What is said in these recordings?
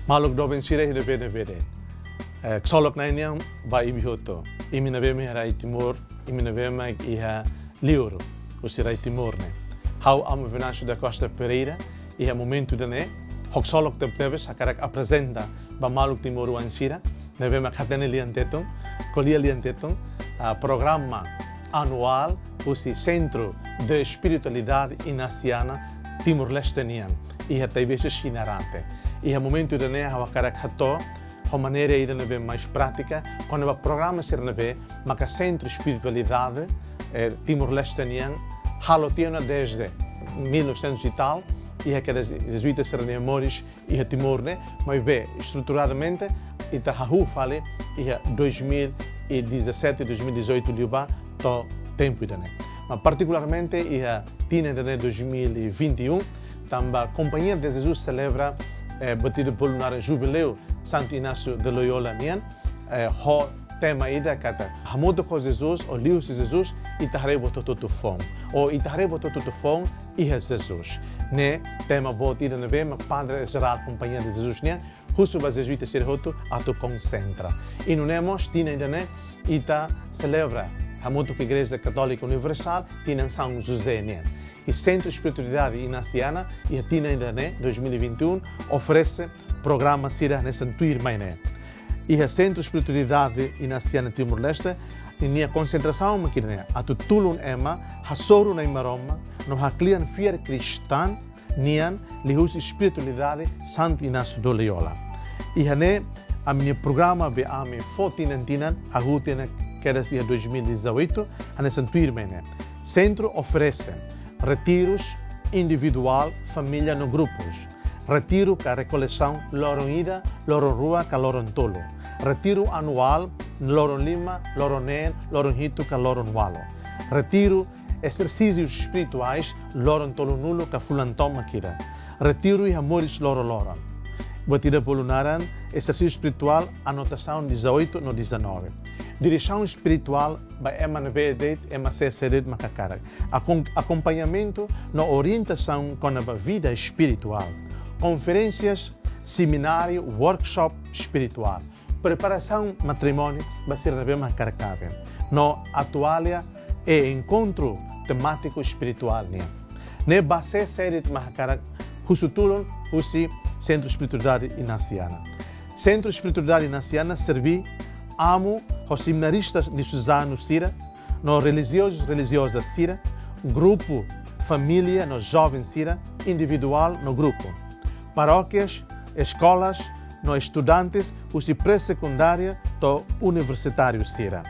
Maluk doben sire hide bene bene. Ksolok na inyang ba ibihoto. Imi na beme rai Timor, imi na beme iha Lioro, o si rai Timor ne. Hau amo Venâncio da Costa Pereira, iha momento de ne. Hok solok tebes hakarak apresenta ba Maluk Timor wansira. Na beme katene lianteton, colia lianteton, programa anual, o si Centro de Espiritualidade Inaciana Timor-Lestenian. Iha taibese chinarante. Iha momento de ne hakarak hato, a maneira ainda não mais prática, quando o programa ser não vê, mas o Centro de Espiritualidade Timor-Lestenian halotiana desde 1900 e tal, e é que os jesuítas serão memórias e a Timor, né? Mas bem, estruturadamente, e tá hahu fale, e 2017, 2018 de uba, to tempo né? Mas particularmente, e a tina de 2021, também a Companhia de Jesus celebra batido por um jubileu Santo Inácio de Loyola nian, o tema ida kata hamodo com Jesus, o liu Jesus, e taharebo tototo fom, ou e taharebo tototo fom e Jesus. Ne tema botida na vema Padre Geral Companhia de Jesus nian, husu ba jesuíta serhoto ato concentra. E não nemos tina ainda ne ita celebra hamodo que Igreja Católica Universal tina São José nian. E Centro de Espiritualidade Inaciana e a tina ainda ne 2021 oferece programa Sira nessa tuir mainé. E a Centro de Espiritualidade Inaciana Timor-Leste, e a concentração maquina, a tutulun ema, hasoro na imaroma, no haklian fier cristã, nian, lihus espiritualidade Santo Inácio de Loyola. E a minha programa be ame fotinantinan, a rutina que era dia 2018, a nessa tuir mainé. Centro oferece retiros individual, família no grupos. Retiro com a recoleção Loron Ida, Loron Rua, com Loron Tolo. Retiro anual Loron Lima, Loron Nen, Loron Hito, com Loron Walo. Retiro exercícios espirituais Loron Tolo Nulo, com Fulantom Makira. Retiro e amores Loron Loron. Batida Polunaran, exercício espiritual, anotação 18 no 19. Direção espiritual, by Emma Nevedet, Emma Cessered Macacara. Acompanhamento na orientação com a vida espiritual. Conferências, seminário, workshop espiritual. Preparação matrimônio, vai ser na caracave. No atualia é encontro temático espiritual. Ne base série de macacara, husutulon, husi Centro de Espiritualidade Inaciana. Centro de Espiritualidade Inaciana servi amo os seminaristas de Suzano Sira, no religiosas Sira, grupo, família, no jovem Sira, individual no grupo. Paróquias, escolas, no estudantes, os pré-secundária do universitário Sira.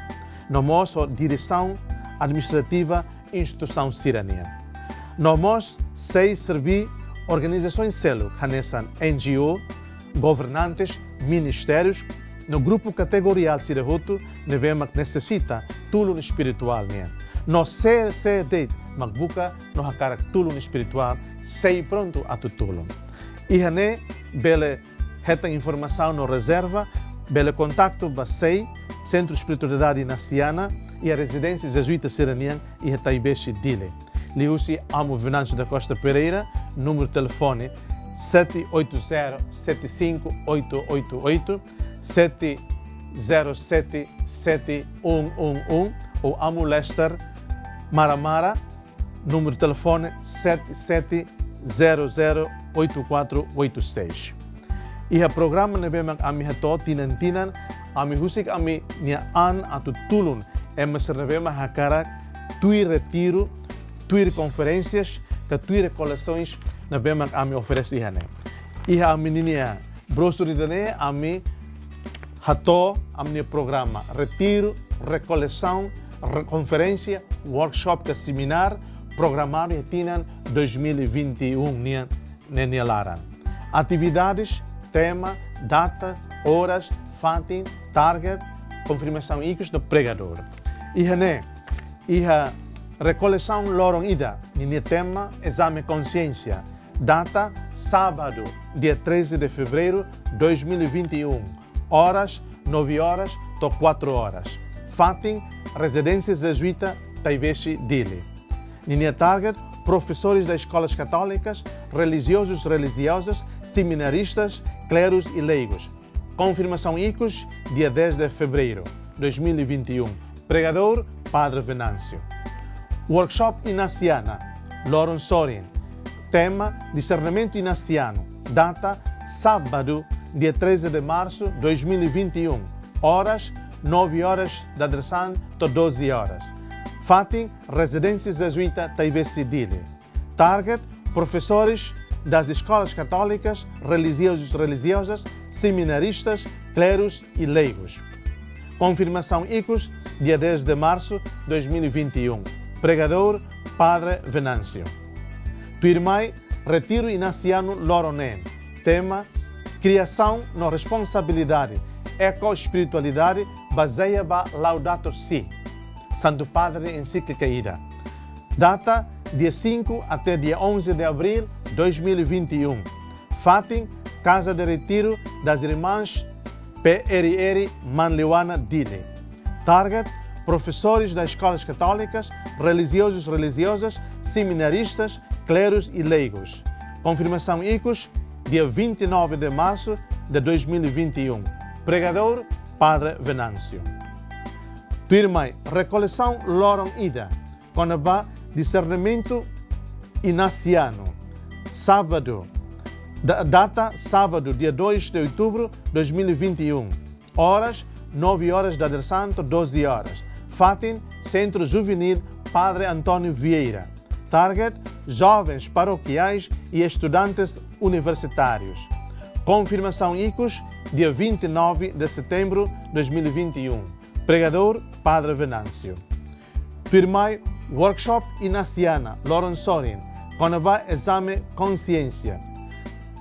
No moço, direção administrativa, instituição Sirania. No moço, sei servir organizações selo, canesan NGO, governantes, ministérios, no grupo categorial Sirahoto, nevema que necessita tulo espiritual. No CCD, magbuka, no hakarak tulo espiritual, sei pronto a tutulo. E hane, bele reta informação no reserva, bele contato basei, Centro de Espiritualidade Inaciana e a residência jesuíta Siranian e a Taibeshi Dile. Liusi amo Venâncio da Costa Pereira, número de telefone 780-75888, 707-7111 ou amo Lester Maramara, número de telefone 77008486. E o programa nebemang ami hato tinan ami husik ami nia an atu tulun emas nebema hakarak tui retiro, tui conferências, tui coleções nebemang ami oferece ihane. E a menininha brosturidane ami hato ami programa retiro, recoleção, conferência, workshop, seminar programado e tinan 2021 nenia lara. Atividades, tema, data, horas, fatin, target, confirmação icos do pregador. E a recoleção Loron Ida, nenia tema, exame consciência, data, sábado, dia 13 de fevereiro 2021, horas, 9 horas, to 4 horas. Fatin, residência jesuíta Taibeshi Dili. Ninia target, professores das escolas católicas, religiosos, religiosas, seminaristas, cleros e leigos. Confirmação ICOS, dia 10 de fevereiro de 2021. Pregador, Padre Venâncio. Workshop Inaciana, Loron Sorin. Tema, discernimento inaciano. Data, sábado, dia 13 de março de 2021. Horas, 9 horas da direção a 12 horas. Fatim, Residência Jesuíta Taibesi Dili. Target, professores das escolas católicas, religiosos, religiosas, seminaristas, cleros e leigos. Confirmação ICOS, dia 10 de março de 2021. Pregador, Padre Venâncio. Tuirmai, Retiro Inaciano Loronen. Tema, Criação na Responsabilidade, Eco-Espiritualidade, baseia em Laudato Si. Santo Padre Encíclica Ida. Data, dia 5 até dia 11 de abril de 2021. Fatim, Casa de Retiro das Irmãs PRR Manleuana Dili. Target, professores das escolas católicas, religiosos, religiosas, seminaristas, cleros e leigos. Confirmação ICOS, dia 29 de março de 2021. Pregador, Padre Venâncio. Tuirmai, recoleção Loron Ida, Conabá, discernimento inaciano. Sábado, data, sábado, dia 2 de outubro de 2021. Horas, 9 horas da Santo, 12 horas. Fatim, Centro Juvenil Padre Antônio Vieira. Target, jovens paroquiais e estudantes universitários. Confirmação ICOS, dia 29 de setembro de 2021. Pregador, Padre Venâncio. Tuirmai, Workshop Inaciana, Loron Sorin, Conabá Exame Consciência.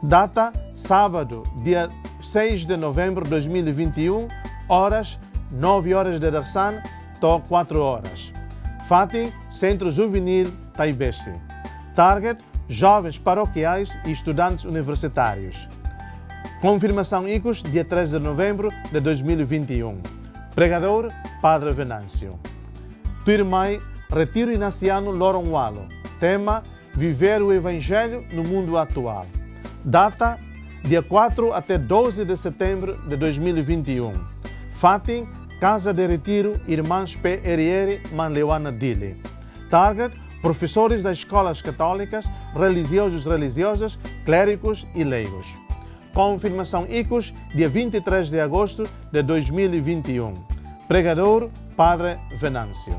Data, sábado, dia 6 de novembro de 2021, horas, 9 horas de Darsan, to 4 horas. Fatim, Centro Juvenil Taibesi. Target, jovens paroquiais e estudantes universitários. Confirmação ICOS, dia 3 de novembro de 2021. Pregador, Padre Venâncio. Tuirmai, Retiro Inaciano Loron Walo. Tema, Viver o Evangelho no mundo atual. Data, dia 4 até 12 de setembro de 2021. Fatim, Casa de Retiro Irmãs PRR Manleuana Dili. Target, professores das escolas católicas, religiosos, religiosas, clérigos e leigos. Confirmação ICOS, dia 23 de agosto de 2021. Pregador, Padre Venâncio.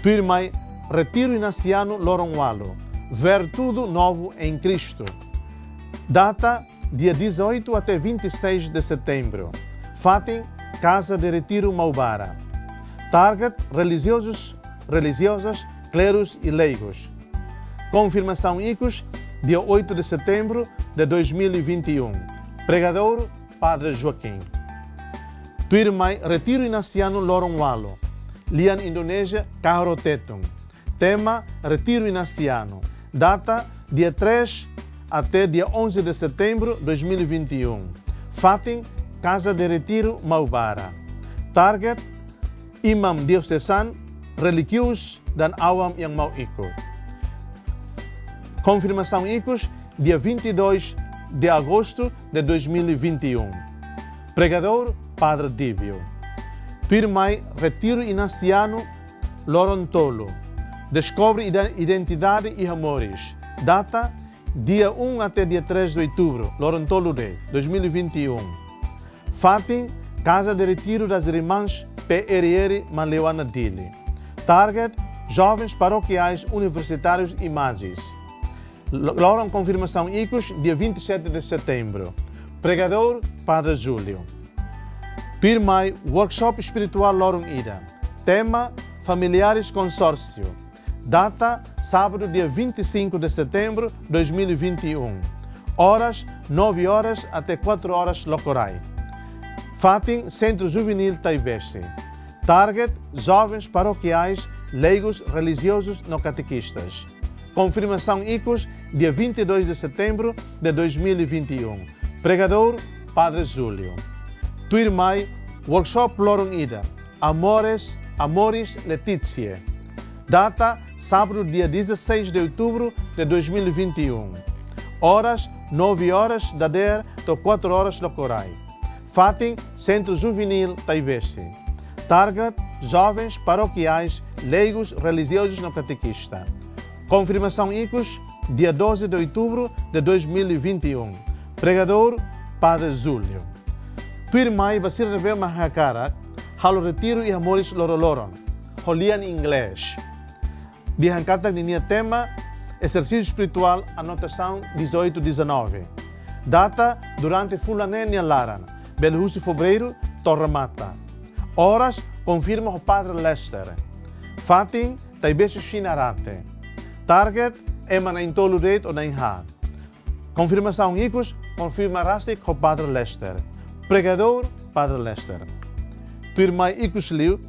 Tuirmai, Retiro Inaciano Loron Walo. Ver tudo novo em Cristo. Data, dia 18 até 26 de setembro. Fatim, Casa de Retiro Maubara. Target, religiosos, religiosas, cleros e leigos. Confirmação ICOS, dia 8 de setembro de 2021. Pregador, Padre Joaquim. Tuirmai, Retiro Inaciano Loron Walo. Lian Indonésia, Kaharotetum. Tema, Retiro Inaciano. Data, dia 3 até dia 11 de setembro de 2021. Fatim, Casa de Retiro Maubara. Target, Imam Diocesano, Religius dan Awam yang mau ikut. Confirmação ICOS, dia 22 de agosto de 2021. Pregador, Padre Dívio. Tuirmai, Retiro Inaciano Loron Tolo. Descobre identidade e amores. Data, dia 1 até dia 3 de outubro, Loron Tolo Day, 2021. Fatim, Casa de Retiro das Irmãs PRR Manleuana Dili. Target, jovens paroquiais, universitários e magis. Loron Confirmação ICOS, dia 27 de setembro. Pregador, Padre Júlio. Tuirmai, Workshop Espiritual Loron Ida. Tema, Familiares Consórcio. Data, sábado, dia 25 de setembro de 2021. Horas, 9 horas até 4 horas Locorai. Fatim, Centro Juvenil Taibesi. Target, jovens paroquiais, leigos, religiosos, não catequistas. Confirmação ICOS, dia 22 de setembro de 2021. Pregador, Padre Júlio. Tuirmai, Workshop Loron Ida. Amoris Letitiae. Data, sábado, dia 16 de outubro de 2021. Horas, 9 horas da DER, até 4 horas da Corai. Fatim, Centro Juvenil Taibesi. Target, jovens paroquiais, leigos religiosos no catequista. Confirmação ICOS, dia 12 de outubro de 2021. Pregador, Padre Zúlio. Tuirmai basir reveu mahakara, halo retiro e amores loroloron. Holian inglês. Dihankata ninia tema, exercício espiritual, anotação 18-19. Data, durante fulanenia laran, Belhusi Febreiro, Torre Mata. Horas, confirma o Padre Lester. Fatim, Taibesi Shinarate. Target, Emana Intoluret ou Nainhad. Confirmação ICOS, confirma Rastik o Padre Lester. Pregador, Padre Lester. Tuirmai ICOS Liu,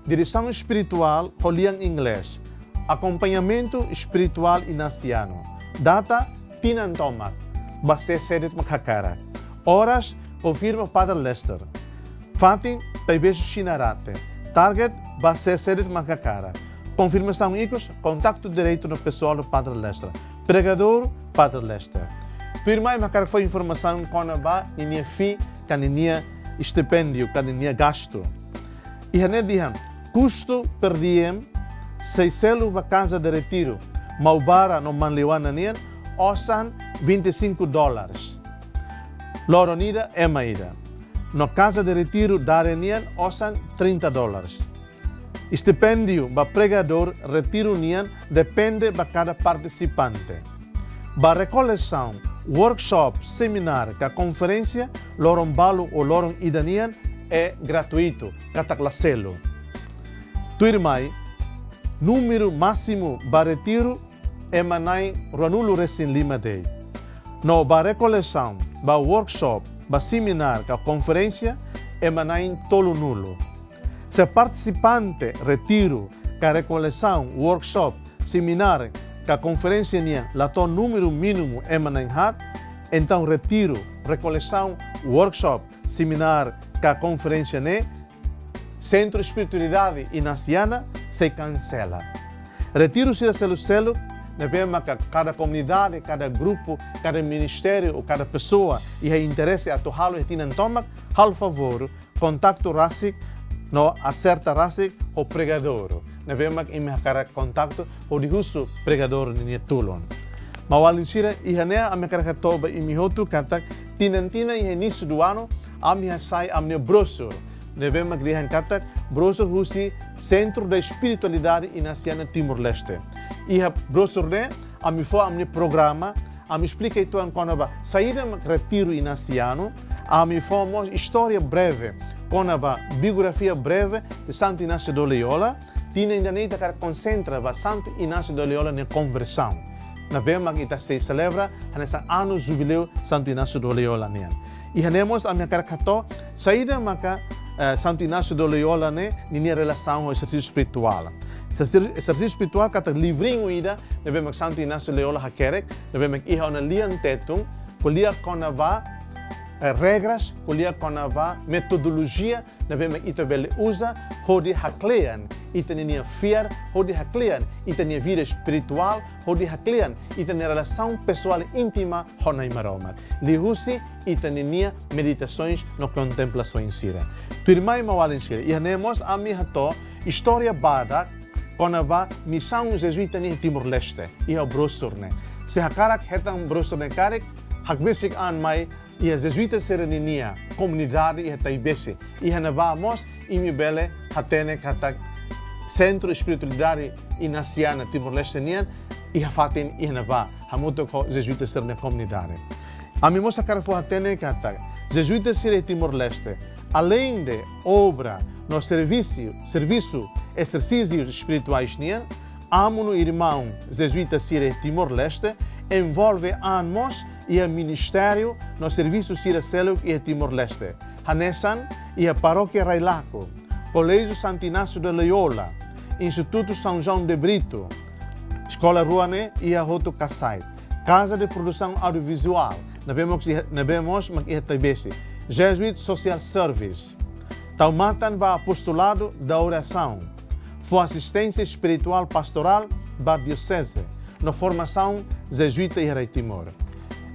direção espiritual, Holian inglês. Acompanhamento espiritual inaciano. Data, Tinan Tomat. Baste Sedet Makakara. Horas, confirma Padre Lester. Fatim, Taibesi Shinarate. Target, Baste Sedet Makakara. Confirmação ICOS, contato direito no pessoal do Padre Lester. Pregador, Padre Lester. Tuirmai Makara foi informação quando vai ninia fi, ninia estipêndio, ninia gasto. E hane diham, custo per diem, seiselu va casa de retiro, maubara no manliwana nian, osan $25. Loronida é maída. No casa de retiro darenian, osan $30. Estipendio ba pregador retiro nian depende ba cada participante. Ba recoleção, workshop, seminar, a conferência, loron balo ou loron idanian é gratuito, cataclacelo. Tuirmai, número máximo ba retiro é manai ranulo resin lima dei. No ba recoleção, ba workshop, ba seminar, a conferência é manai tolo nulo. Se participante retiro, a recoleção, workshop, seminar, que a conferência nia lato número mínimo é manenhat, então retiro, recoleção, workshop, seminar, que a conferência ne, centro espiritualidade inaciana se cancela. Retiro se selo, devemos que cada comunidade, cada grupo, cada ministério ou cada pessoa e interesse a torralo e tinan tomak, hal favor, contacto rasik, no acerta rasik o pregador. Devemos imihacara contacto o dihusu pregador ni tulon. Mawalin sira ihanea amikara toba imihotu katak tinantina ihenisu duano amihasai amne brosur. Devemos grihan katak brosur husi centro da espiritualidade inaciana Timor-Leste. Iha brosur ne amifo amne programa am explica então quando saída retiro inaciano amifo história breve com a biografia breve de Santo Inácio de Loyola, tinha ainda nem que concentra a Santo Inácio de Loyola na conversão. Na vemos que se celebra nesse ano jubileu Santo Inácio de Loyola. E temos a minha caricatura, saída maca Santo Inácio de Loyola né, em relação ao exercício espiritual. Exercício espiritual que livrinho ida, na vemos Santo Inácio de Loyola hakerek, na vemos que na lian tetum, polia conava regras, polia conava metodologia, na vemos itabele usa, hodi haklean, itania fiar, hodi haklean, itania vida espiritual, hodi haklean, itania relação pessoal íntima, honai maroma. Lihusi itania meditações no contemplações sira. Tuirmai mawalin sira. E hanemos a mi hato história bada conava missão jesuíta ni Timor-Leste. E a brosurne. Se hakarak hetang brosurne karek, hakbesik an mai e as jesuítas sereninia comunidade e taibese e hanavamos imibele hatene katak centro espiritualidade inaciana Timor-Leste nian e hafatin e hanava hamuto ko jesuítas serena comunidade. A mim mostra cara foi hatene katak jesuítas sere Timor-Leste além de obra no serviço exercícios espirituais nian amuno irmão jesuítas sere Timor-Leste envolve anmos e a ministério no serviço Siracelo e Timor-Leste. Hanesan e a paróquia Railaco, Colégio Santo Inácio de Loyola, Instituto São João de Brito, Escola Ruane e a Roto Kasai, Casa de Produção Audiovisual, nabemos mag-ihatibesi, Jesuit Social Service, Taumatan ba apostolado da oração, for assistência espiritual pastoral, Bardiocese, na formação jesuíta em Timor.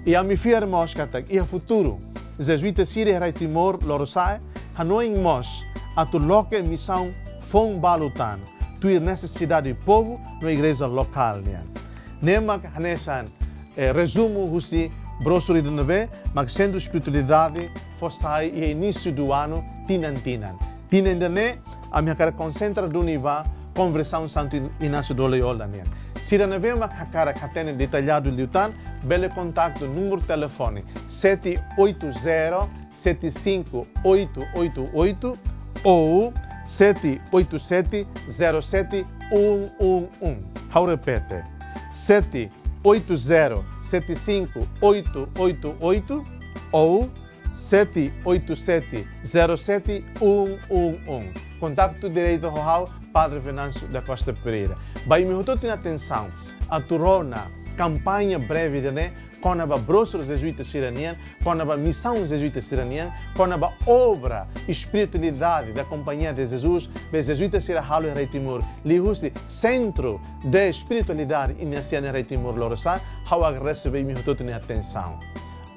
E a minha filha mosca e a futuro, jesuíta Síria em Timor, Lorosai, Hanoi em Mos, a tu loca missão Fon Balutan, tu necessidade do povo na igreja local. Nemak Hanesan, resumo husi, brossuri de neve, mas sendo espiritualidade, fossai e início do ano, tinan. Tinan dane, a minha cara concentra do nível, conversão Santo Inácio do Loyola. Se não vê uma cara que tem detalhado de lutar, bele contato número de telefone 780-75888 ou 787-07111. Vou repetir. 780-75888 ou 787-07111. Contato direito ao Padre Venâncio da Costa Pereira. Vai me ter atenção a turona campanha breve de com a brossura jesuíta siraniana, com a missão jesuíta siraniana, com a obra espiritualidade da Companhia de Jesus, o jesuíta sirahalo em Timor, lihusi centro de espiritualidade iniciada em Timor Lorosa, how agradece bem me ter atenção.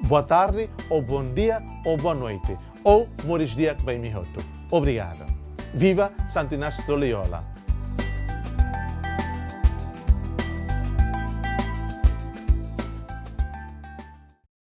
Boa tarde, ou bom dia, ou boa noite, ou moris dia que bem me. Obrigado. Viva Santo Inácio de Loyola!